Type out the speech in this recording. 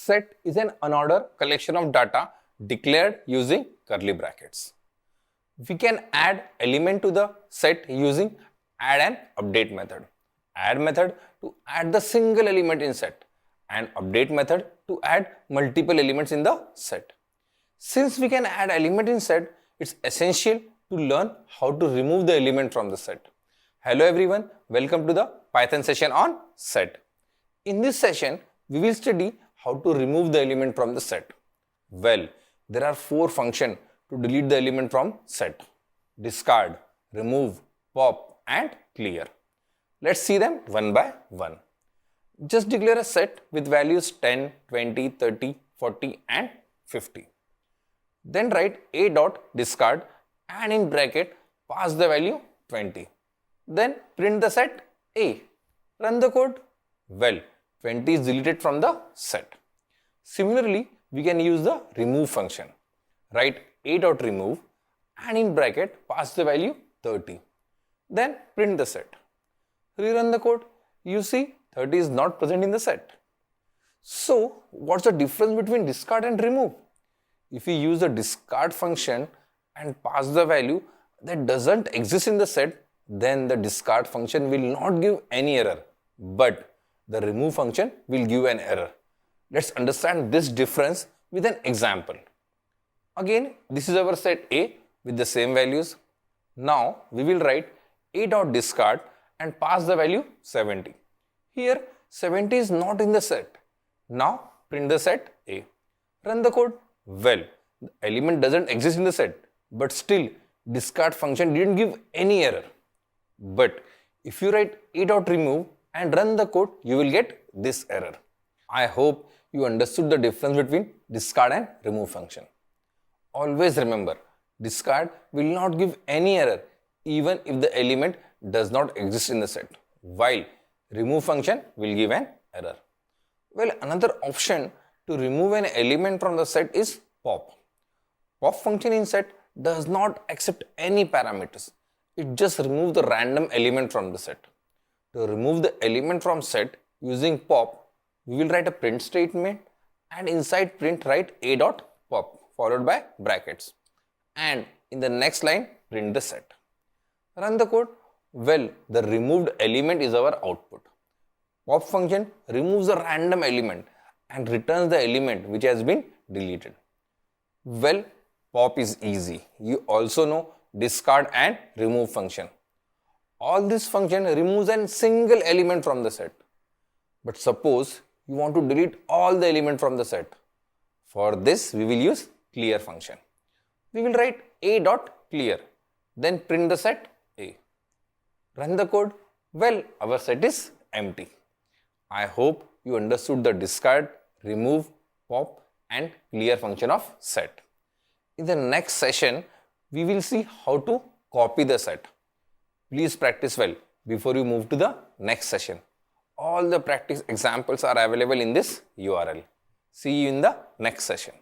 set is an unordered collection of data declared using curly brackets. We can add element to the set using add and update method. Add method to add the single element in set and update method to add multiple elements in the set. Since we can add element in set, it's essential to learn how to remove the element from the set. Hello everyone, welcome to the Python session on set. In this session, we will study how to remove the element from the set. Well, there are 4 functions to delete the element from set: discard, remove, pop and clear. Let's see them one by one. Just declare a set with values 10, 20, 30, 40 and 50. Then write a dot discard and in bracket pass the value 20. Then print the set A. Run the code. Well, 20 is deleted from the set. Similarly, we can use the remove function. Write a dot remove and in bracket pass the value 30. Then print the set. Rerun the code. You see 30 is not present in the set. So, what's the difference between discard and remove? If we use the discard function and pass the value that doesn't exist in the set, then the discard function will not give any error, but the remove function will give an error. Let's understand this difference with an example. Again, this is our set A with the same values. Now, we will write a dot discard and pass the value 70. Here, 70 is not in the set. Now, print the set A. Run the code. Well, the element doesn't exist in the set, but still, discard function didn't give any error. But if you write a dot remove and run the code, you will get this error. I hope you understood the difference between discard and remove function. Always remember, discard will not give any error even if the element does not exist in the set, while remove function will give an error. Well, another option to remove an element from the set is pop. Pop function in set does not accept any parameters. It just removes the random element from the set. To remove the element from set using pop, we will write a print statement and inside print write a dot pop followed by brackets. And in the next line, print the set. Run the code. Well, the removed element is our output. Pop function removes the random element and returns the element which has been deleted. Well, pop is easy. You also know discard and remove function. All this function removes a single element from the set. But suppose you want to delete all the element from the set. For this, we will use clear function. We will write a dot clear, then print the set A. Run the code. Well, our set is empty. I hope you understood the discard, remove, pop and clear function of set. In the next session, we will see how to copy the set. Please practice well before you move to the next session. All the practice examples are available in this URL. See you in the next session.